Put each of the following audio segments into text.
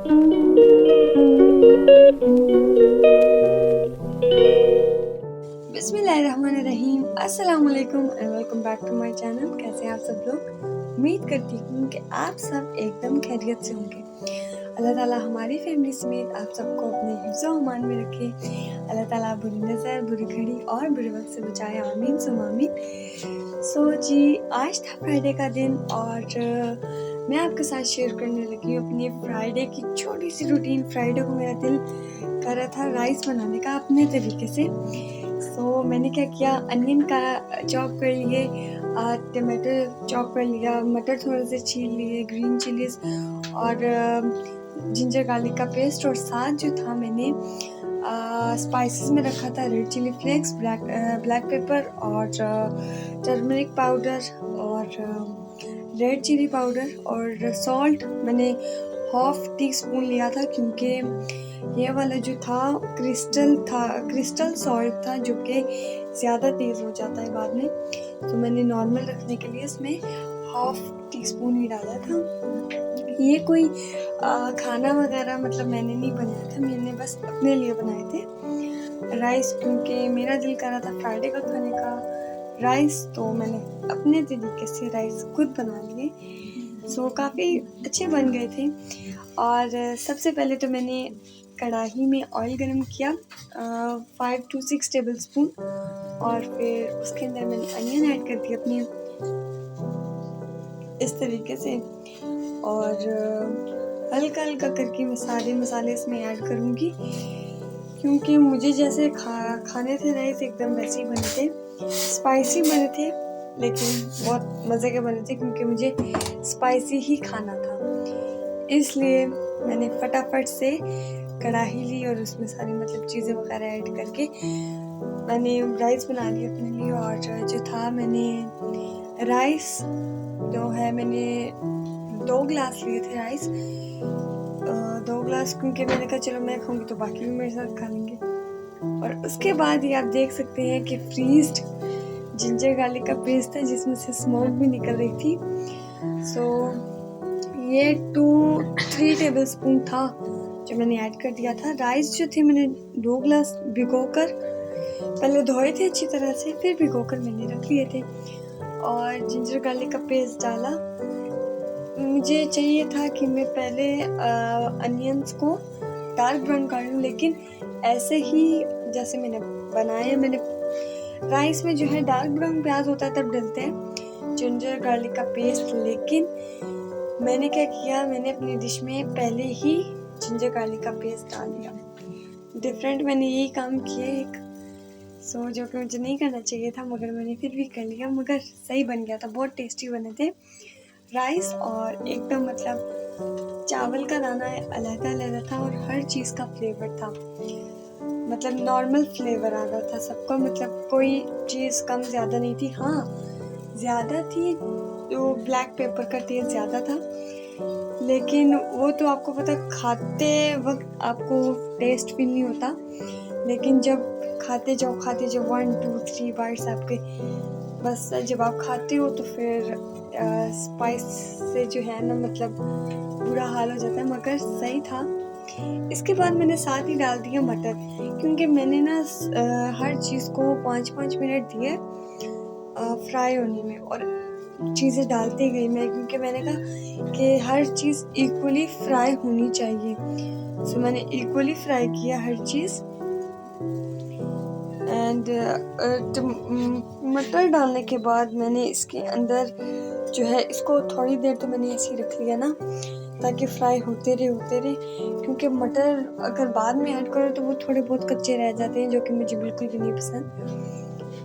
बिस्मिल्लाहिर्रहमानिर्रहीम, अस्सलाम वालेकुम and welcome back to my channel. कैसे हैं आप सब लोग? उम्मीद करती हूँ कि आप सब एकदम खैरियत से होंगे। अल्लाह ताला हमारी फैमिली समेत आप सबको अपने हिफ्ज़ व अमान में रखे। अल्लाह ताला बुरी नज़र, बुरी घड़ी और बुरे वक्त से बचाए, आमीन सुम आमीन। सो जी, आज था फ्राइडे का दिन और मैं आपके साथ शेयर करने लगी हूँ अपनी फ्राइडे की छोटी सी रूटीन। फ्राइडे को मेरा दिल कर रहा था राइस बनाने का अपने तरीके से। सो मैंने क्या किया, अनियन का चॉप कर लिए, टमाटर चॉप कर लिया, मटर थोड़े से छील लिए, ग्रीन चिलीज और जिंजर गार्लिक का पेस्ट, और साथ जो था मैंने स्पाइसेस में रखा था red chilli flakes, black pepper और टर्मरिक पाउडर और रेड चिली पाउडर और सॉल्ट मैंने हाफ टी स्पून लिया था, क्योंकि ये वाला जो था क्रिस्टल सॉल्ट था जो कि ज़्यादा तेज़ हो जाता है बाद में। तो मैंने नॉर्मल रखने के लिए इसमें हाफ टी स्पून ही डाला था। ये कोई खाना वगैरह मतलब मैंने नहीं बनाया था, मैंने बस अपने लिए बनाए थे राइस, क्योंकि मेरा दिल कर रहा था फ्राइडे का खाने का राइस, तो मैंने अपने तरीके से राइस खुद बना लिए। सो काफ़ी अच्छे बन गए थे। और सबसे पहले तो मैंने कढ़ाई में ऑयल गरम किया 5 to 6 टेबल स्पून, और फिर उसके अंदर मैंने अनियन ऐड कर दिया अपने इस तरीके से, और हल्का हल्का करके मैं सारे मसाले इसमें ऐड करूँगी, क्योंकि मुझे जैसे खाने थे राइस एकदम वैसे ही बने थे, स्पाइसी बने थे लेकिन बहुत मज़े के बने थे, क्योंकि मुझे स्पाइसी ही खाना था। इसलिए मैंने फटाफट से कढ़ाई ली और उसमें सारी मतलब चीज़ें वगैरह ऐड करके मैंने राइस बना लिया अपने लिए। और जो था मैंने राइस जो है मैंने 2 ग्लास लिए थे राइस, 2 ग्लास, क्योंकि मैंने कहा चलो मैं खाऊंगी तो बाकी भी मेरे साथ खा लेंगे। और उसके बाद ये आप देख सकते हैं कि फ्रीज्ड जिंजर गार्लिक का पेस्ट था जिसमें से स्मोक भी निकल रही थी। सो ये 2-3 टेबल स्पून था जो मैंने ऐड कर दिया था। राइस जो थे मैंने 2 ग्लास भिगोकर पहले धोए थे अच्छी तरह से, फिर भिगोकर मैंने रख लिए थे, और जिंजर गार्लिक का पेस्ट डाला। मुझे चाहिए था कि मैं पहले अनियंस को डार्क ब्राउन कर लूँ, लेकिन ऐसे ही जैसे मैंने बनाया, मैंने राइस में जो है डार्क ब्राउन प्याज होता है तब डलते हैं जिंजर गार्लिक का पेस्ट, लेकिन मैंने क्या किया, मैंने अपनी डिश में पहले ही जिंजर गार्लिक का पेस्ट डाल दिया। डिफरेंट मैंने यही काम किया एक, सो जो कि मुझे नहीं करना चाहिए था, मगर मैंने फिर भी कर लिया, मगर सही बन गया था, बहुत टेस्टी बने थे राइस। और एकदम मतलब चावल का दाना अलग-अलग था और हर चीज़ का फ्लेवर था, मतलब नॉर्मल फ्लेवर आ रहा था सबका, मतलब कोई चीज़ कम ज़्यादा नहीं थी। हाँ, ज़्यादा थी तो ब्लैक पेपर का टेस्ट ज़्यादा था, लेकिन वो तो आपको पता, खाते वक्त आपको टेस्ट फील नहीं होता, लेकिन जब खाते जाओ 1 2 3 बाइट्स आपके, बस जब आप खाते हो तो फिर स्पाइस से जो है ना मतलब बुरा हाल हो जाता है, मगर सही था। इसके बाद मैंने साथ ही डाल दिया मटर, क्योंकि मैंने ना हर चीज़ को 5-5 मिनट दिए फ्राई होने में, और चीज़ें डालती गई मैं, क्योंकि मैंने कहा कि हर चीज़ इक्वली फ्राई होनी चाहिए। सो मैंने इक्वली फ्राई किया हर चीज़। एंड मटर डालने के बाद मैंने इसके अंदर जो है इसको थोड़ी देर तो मैंने ऐसे ही रख लिया ना, ताकि फ्राई होते रहे, क्योंकि मटर अगर बाद में ऐड करो तो वो थोड़े बहुत कच्चे रह जाते हैं, जो कि मुझे बिल्कुल भी नहीं पसंद।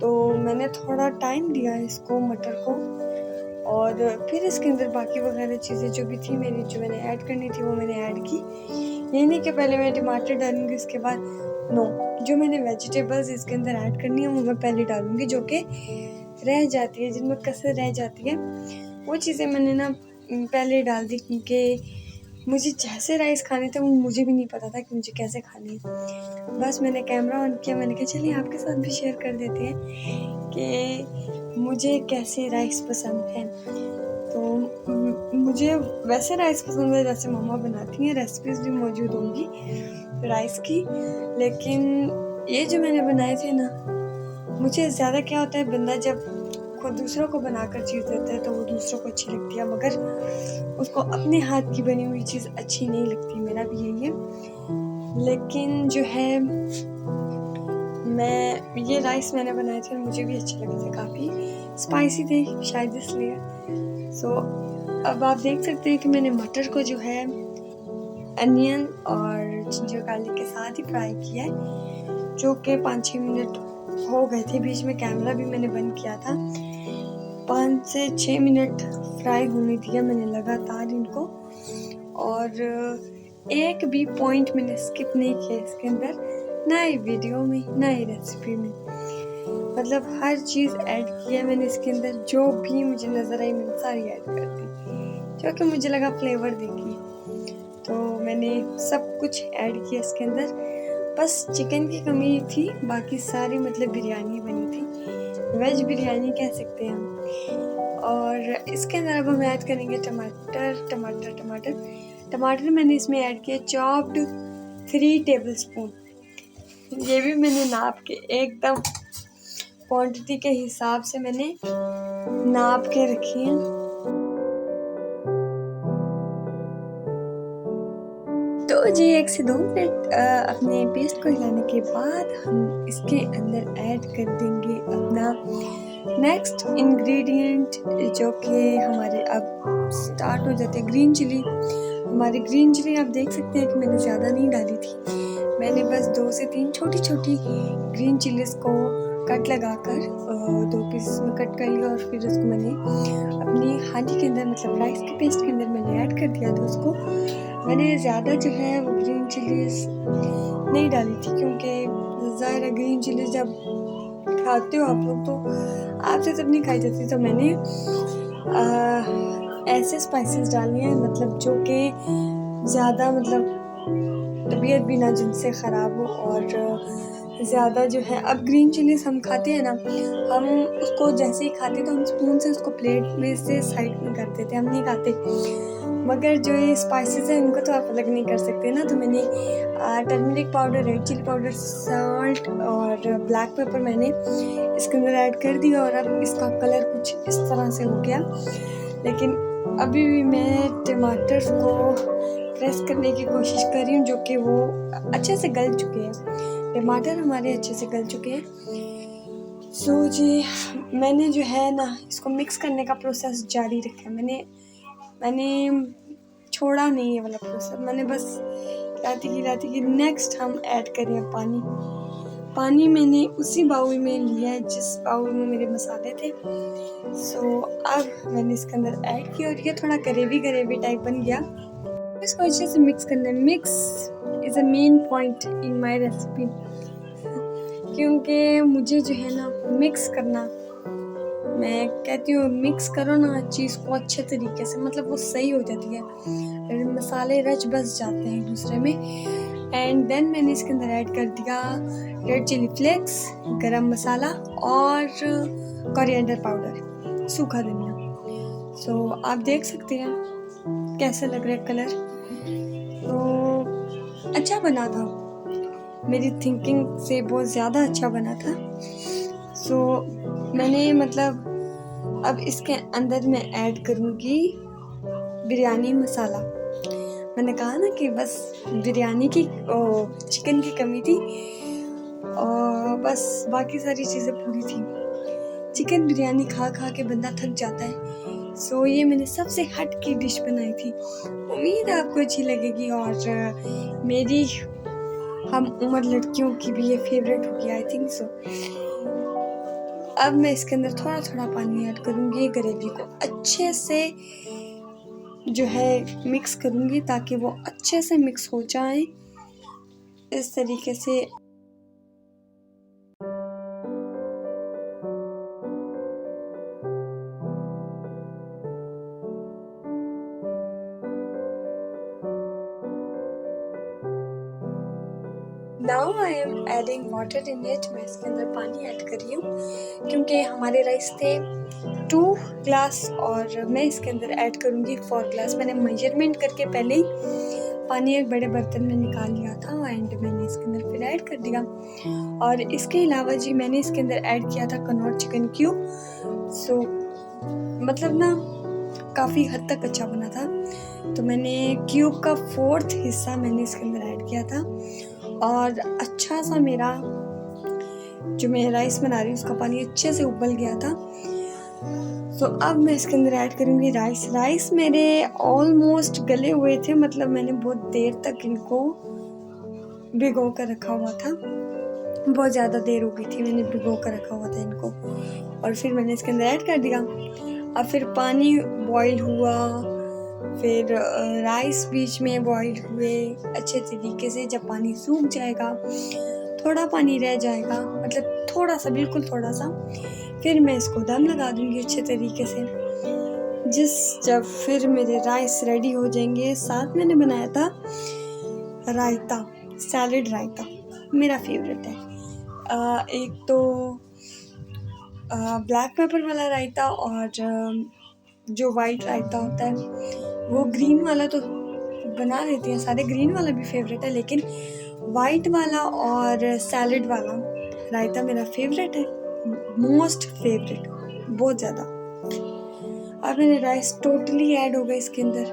तो मैंने थोड़ा टाइम दिया इसको मटर को, और फिर इसके अंदर बाकी वगैरह चीज़ें जो भी थी मेरी, जो मैंने ऐड करनी थी वो मैंने ऐड की। ये नहीं कि पहले मैं टमाटर डालूंगी इसके बाद, नो, जो मैंने वेजिटेबल्स इसके अंदर ऐड करनी है वो मैं पहले डालूंगी, जो कि रह जाती है, जिनमें कसर रह जाती है वो चीज़ें मैंने ना पहले डाल दी, क्योंकि मुझे जैसे राइस खाने थे वो मुझे भी नहीं पता था कि मुझे कैसे खाने हैं। बस मैंने कैमरा ऑन किया, मैंने कहा चलिए आपके साथ भी शेयर कर देते हैं कि मुझे कैसे राइस पसंद है। तो मुझे वैसे राइस पसंद है जैसे मम्मा बनाती हैं, रेसिपीज भी मौजूद होंगी राइस की, लेकिन ये जो मैंने बनाए थे ना, मुझे ज़्यादा क्या होता है, बंदा जब खुद दूसरों को बनाकर चीज़ देता है तो वो दूसरों को अच्छी लगती है, मगर उसको अपने हाथ की बनी हुई चीज़ अच्छी नहीं लगती। मेरा भी यही है। लेकिन जो है, ये राइस मैंने बनाए थे, मुझे भी अच्छे लगे थे, काफ़ी स्पाइसी थे शायद इसलिए। सो अब आप देख सकते हैं कि मैंने मटर को जो है अनियन और जिंजर गार्लिक के साथ ही फ्राई किया है, जो कि 5-6 मिनट हो गए थे। बीच में कैमरा भी मैंने बंद किया था। 5 से 6 मिनट फ्राई होने दिया मैंने लगातार इनको, और एक भी पॉइंट मैंने स्किप नहीं किया इसके अंदर, ना ही वीडियो में ना ही रेसिपी में। मतलब हर चीज़ ऐड की है मैंने इसके अंदर, जो भी मुझे नज़र आई मैंने सारी ऐड कर दी, जो कि मुझे लगा फ्लेवर देगी। तो मैंने सब कुछ ऐड किया इसके अंदर। बस चिकन की कमी थी, बाकी सारी मतलब बिरयानी बनी थी, वेज बिरयानी कह सकते हैं हम। और इसके अंदर अब हम ऐड करेंगे टमाटर। टमाटर टमाटर टमाटर मैंने इसमें ऐड किया चॉप्ड 3 टेबलस्पून। ये भी मैंने नाप के एकदम क्वांटिटी के हिसाब से मैंने नाप के रखी है। तो जी 1 से 2 मिनट अपने पेस्ट को हिलाने के बाद हम इसके अंदर ऐड कर देंगे अपना नेक्स्ट इंग्रेडिएंट, जो कि हमारे अब स्टार्ट हो जाते हैं ग्रीन चिली। हमारी ग्रीन चिली आप देख सकते हैं कि मैंने ज़्यादा नहीं डाली थी, मैंने बस 2 से 3 छोटी छोटी ग्रीन चिलीज़ को कट लगाकर 2 पीस में कट कर लिया, और फिर उसको मैंने अपनी हांडी के अंदर, मतलब राइस के पेस्ट के अंदर मैंने ऐड कर दिया था। उसको मैंने ज़्यादा जो है वो ग्रीन चिलीज़ नहीं डाली थी, क्योंकि ज़ाहिर है ग्रीन चिलीज़ जब खाते हो आप लोग तो आपसे सब नहीं खाई जाती, तो मैंने ऐसे स्पाइसेस डालनी है मतलब जो कि ज़्यादा मतलब तबीयत भी ना जिनसे ख़राब हो, और ज़्यादा जो है, अब ग्रीन चिलीज़ हम खाते हैं ना, हम उसको जैसे ही खाते तो हम स्पून से उसको प्लेट में से साइड में कर देते, हम नहीं खाते। मगर जो ये स्पाइसेस हैं इनको तो आप अलग नहीं कर सकते ना, तो मैंने turmeric powder, red chilli powder, salt और ब्लैक पेपर मैंने इसके अंदर ऐड कर दिया, और अब इसका कलर कुछ इस तरह से हो गया। लेकिन अभी भी मैं टमाटर को प्रेस करने की कोशिश कर रही हूँ, जो कि वो अच्छे से गल चुके हैं, टमाटर हमारे अच्छे से गल चुके हैं। सो जी मैंने जो है ना इसको मिक्स करने का प्रोसेस जारी रखा है, मैंने छोड़ा नहीं है वाला प्रोसेस, मैंने बस हिलाती की नेक्स्ट हम ऐड करें पानी मैंने उसी बाउल में लिया है जिस बाउल में मेरे मसाले थे। सो अब मैंने इसके अंदर ऐड किया, और ये थोड़ा ग्रेवी टाइप बन गया। इसको अच्छे से मिक्स करना है। Mix is a main point in my recipe, क्योंकि मुझे जो है ना मिक्स करना, मैं कहती हूँ मिक्स करो ना चीज़ को अच्छे तरीके से, मतलब वो सही हो जाती है, मसाले रच बस जाते हैं दूसरे में। एंड देन मैंने इसके अंदर ऐड कर दिया रेड चिली फ्लेक्स, गरम मसाला और कोरिएंडर पाउडर, सूखा धनिया। सो आप देख सकते हैं कैसा लग रहा है कलर, तो अच्छा बना था, मेरी थिंकिंग से बहुत ज़्यादा अच्छा बना था। सो मैंने मतलब अब इसके अंदर मैं ऐड करूँगी बिरयानी मसाला। मैंने कहा ना कि बस बिरयानी की चिकन की कमी थी, और बस बाकी सारी चीज़ें पूरी थी। चिकन बिरयानी खा के बंदा थक जाता है। सो ये मैंने सबसे हट की डिश बनाई थी, उम्मीद है आपको अच्छी लगेगी, और मेरी हम उम्र लड़कियों की भी ये फेवरेट होगी, आई थिंक सो। अब मैं इसके अंदर थोड़ा थोड़ा पानी ऐड करूँगी, ग्रेवी को अच्छे से जो है मिक्स करूँगी, ताकि वो अच्छे से मिक्स हो जाए इस तरीके से। Now I am adding water in it. मैं इसके अंदर पानी ऐड कर रही हूँ क्योंकि हमारे राइस थे 2 ग्लास और मैं इसके अंदर ऐड करूँगी 4 ग्लास। मैंने मेजरमेंट करके पहले ही पानी एक बड़े बर्तन में निकाल लिया था एंड मैंने इसके अंदर फिर ऐड कर दिया। और इसके अलावा जी मैंने इसके अंदर ऐड किया था कनौर चिकन क्यूब। सो मतलब ना काफ़ी हद तक अच्छा बना था, तो मैंने क्यूब का 4th हिस्सा मैंने इसके अंदर ऐड किया था और अच्छा सा मेरा जो मैं राइस बना रही हूँ उसका पानी अच्छे से उबल गया था। सो अब मैं इसके अंदर ऐड करूँगी राइस मेरे ऑलमोस्ट गले हुए थे, मतलब मैंने बहुत देर तक इनको भिगो कर रखा हुआ था, बहुत ज़्यादा देर हो गई थी मैंने भिगो कर रखा हुआ था इनको और फिर मैंने इसके अंदर ऐड कर दिया। अब फिर पानी बॉईल हुआ, फिर राइस बीच में बॉईल हुए अच्छे तरीके से। जब पानी सूख जाएगा, थोड़ा पानी रह जाएगा, मतलब थोड़ा सा, बिल्कुल थोड़ा सा, फिर मैं इसको दम लगा दूंगी अच्छे तरीके से। जब फिर मेरे राइस रेडी हो जाएंगे, साथ मैंने बनाया था रायता, सैलेड रायता मेरा फेवरेट है। एक तो ब्लैक पेपर वाला रायता और जो वाइट रायता होता है वो। ग्रीन वाला तो बना लेती हैं सारे, ग्रीन वाला भी फेवरेट है, लेकिन वाइट वाला और सैलेड वाला रायता मेरा फेवरेट है, मोस्ट फेवरेट, बहुत ज़्यादा। अब मेरे राइस टोटली ऐड हो गए इसके अंदर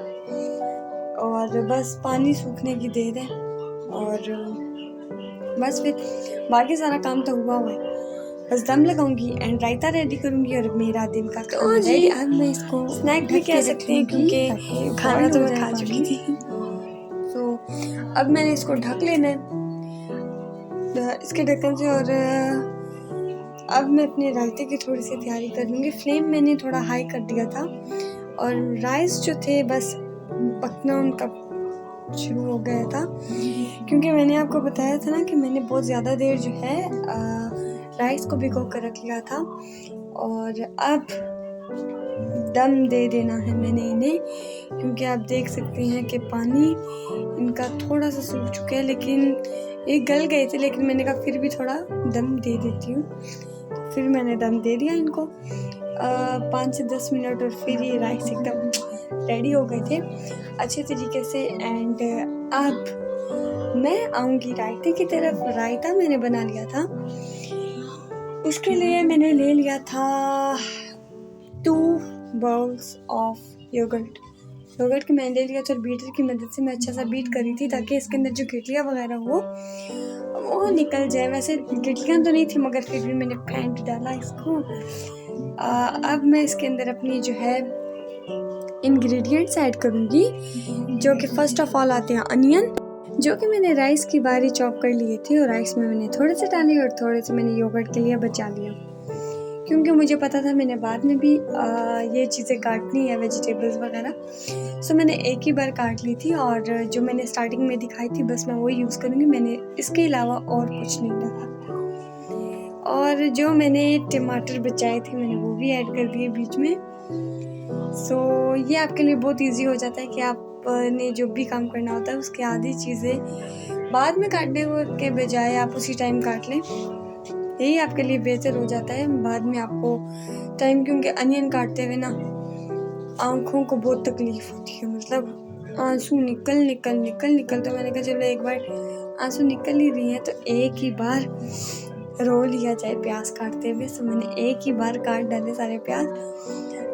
और बस पानी सूखने की देर है और बस फिर बाकी सारा काम तो हुआ है। बस दम लगाऊंगी एंड रायता रेडी करूंगी और मेरा दिन का खाना रेडी। अब मैं इसको स्नैक भी कह सकते हैं क्योंकि खाना तो मैं खा चुकी थी। तो अब मैंने इसको ढक लेना है इसके ढक्कन से और अब मैं अपने रायते की थोड़ी सी तैयारी कर लूँगी। फ्लेम मैंने थोड़ा हाई कर दिया था और राइस जो थे बस पकना उनका शुरू हो गया था, क्योंकि मैंने आपको बताया था ना कि मैंने बहुत ज़्यादा देर जो है राइस को भिगो कर रख लिया था और अब दम दे देना है मैंने इन्हें, क्योंकि आप देख सकते हैं कि पानी इनका थोड़ा सा सूख चुका है, लेकिन ये गल गए थे, लेकिन मैंने कहा फिर भी थोड़ा दम दे देती हूँ। फिर मैंने दम दे दिया इनको 5 से 10 मिनट और फिर ये राइस एकदम रेडी हो गए थे अच्छे तरीके से। एंड अब मैं आऊँगी रायते की तरफ। रायता मैंने बना लिया था, उसके लिए मैंने ले लिया था 2 बाउल्स ऑफ योगर्ट की मैंने ले लिया था और बीटर की मदद से मैं अच्छा सा बीट करी थी ताकि इसके अंदर जो गिटलियाँ वगैरह वो निकल जाए। वैसे गिटलियाँ तो नहीं थी मगर फिर भी मैंने फेंट डाला इसको। अब मैं इसके अंदर अपनी जो है इंग्रेडिएंट्स ऐड करूँगी, जो कि फर्स्ट ऑफ ऑल आते हैं अनियन, जो कि मैंने राइस की बारी चॉप कर लिए थे और राइस में मैंने थोड़े से डाले और थोड़े से मैंने योगर्ट के लिए बचा लिया, क्योंकि मुझे पता था मैंने बाद में भी ये चीज़ें काटनी है, वेजिटेबल्स वगैरह। सो मैंने एक ही बार काट ली थी और जो मैंने स्टार्टिंग में दिखाई थी बस मैं वही यूज़ करूँगी, मैंने इसके अलावा और कुछ नहीं डाला। और जो मैंने टमाटर बचाए थे मैंने वो भी ऐड कर दिए बीच में। सो ये आपके लिए बहुत ईजी हो जाता है कि आपने जो भी काम करना होता है उसकी आधी चीज़ें बाद में काटने के बजाय आप उसी टाइम काट लें, यही आपके लिए बेहतर हो जाता है बाद में आपको टाइम, क्योंकि अनियन काटते हुए ना आँखों को बहुत तकलीफ होती है, मतलब आंसू निकल तो मैंने कहा चलो एक बार आंसू निकल ही रही हैं तो एक ही बार रो लिया जाए प्याज काटते हुए। सो मैंने एक ही बार काट डाले सारे प्याज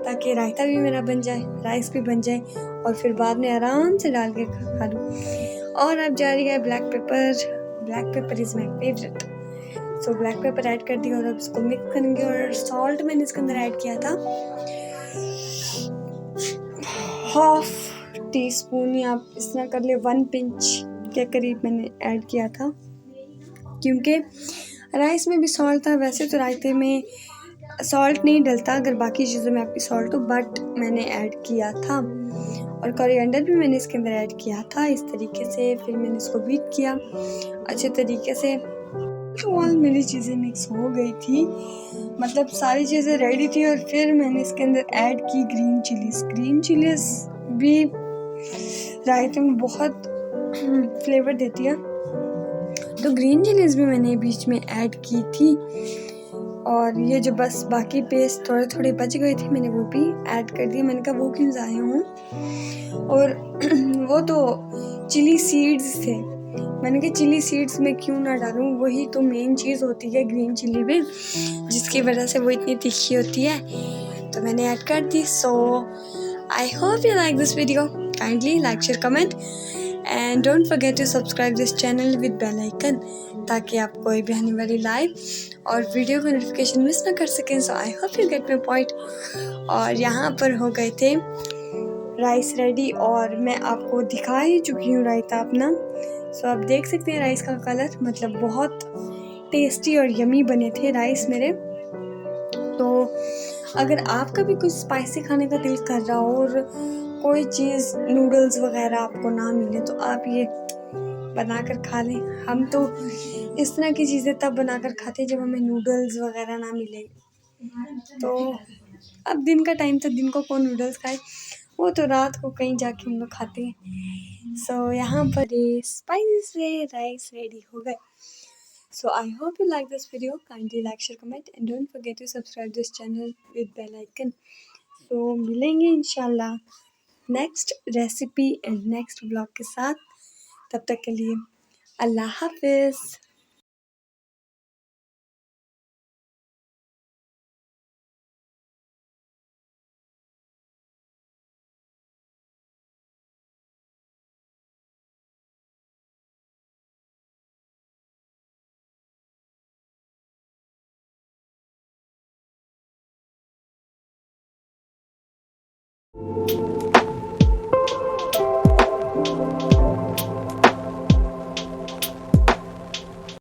ताकि रायता भी मेरा बन जाए, राइस भी बन जाए और फिर बाद में आराम से डाल के खा लूँ। और अब जा रही है black pepper is my favourite. So black pepper add कर दिया और अब इसको मिक्स करेंगे। और सॉल्ट मैंने इसके अंदर ऐड किया था 1/2 टीस्पून, या आप इस तरह कर ले 1 पिंच के करीब मैंने ऐड किया था, क्योंकि राइस में भी सॉल्ट था। वैसे तो रायते में सॉल्ट नहीं डलता अगर बाकी चीज़ों में आपकी सॉल्ट हो, बट मैंने ऐड किया था। और कोरिएंडर भी मैंने इसके अंदर ऐड किया था इस तरीके से। फिर मैंने इसको बीट किया अच्छे तरीके से। तो ऑल मेरी चीज़ें मिक्स हो गई थी, मतलब सारी चीज़ें रेडी थी। और फिर मैंने इसके अंदर ऐड की ग्रीन चिलीज भी रायते में बहुत फ्लेवर देती है, तो ग्रीन चिलीज़ भी मैंने बीच में ऐड की थी, और ये जो बस बाकी पेस्ट थोड़े थोड़े बच गए थे मैंने वो भी ऐड कर दिए। मैंने कहा वो क्यों ज़ाया हूँ, और वो तो चिली सीड्स थे, मैंने कहा चिली सीड्स में क्यों ना डालूँ, वही तो मेन चीज़ होती है ग्रीन चिली में, जिसकी वजह से वो इतनी तीखी होती है, तो मैंने ऐड कर दी। So I hope you like this video, kindly like share comment and don't forget to subscribe this channel with bell icon, ताकि आप कोई भी आने वाली लाइव और वीडियो का नोटिफिकेशन मिस ना कर सकें। So I hope you get my point. और यहाँ पर हो गए थे राइस रेडी, और मैं आपको दिखा ही चुकी हूँ रायता अपना। सो आप देख सकते हैं राइस का कलर, मतलब बहुत टेस्टी और यमी बने थे राइस मेरे। तो अगर आपका भी कुछ स्पाइसी खाने का दिल कर रहा हो और कोई चीज़ नूडल्स वगैरह आपको ना मिले, तो आप ये बनाकर खा लें। हम तो इस तरह की चीज़ें तब बनाकर खाते हैं जब हमें नूडल्स वगैरह ना मिले। तो अब दिन का टाइम था, दिन को कौन नूडल्स खाए, वो तो रात को कहीं जाके हम लोग खाते हैं। सो यहाँ पर स्पाइसी से राइस रेडी हो गए। So I hope you like this video. Kindly like, share, comment and don't forget to subscribe this channel with bell icon. So मिलेंगे इंशाल्लाह next recipe and next blog के साथ। तब तक के लिए अल्लाह हाफिज़।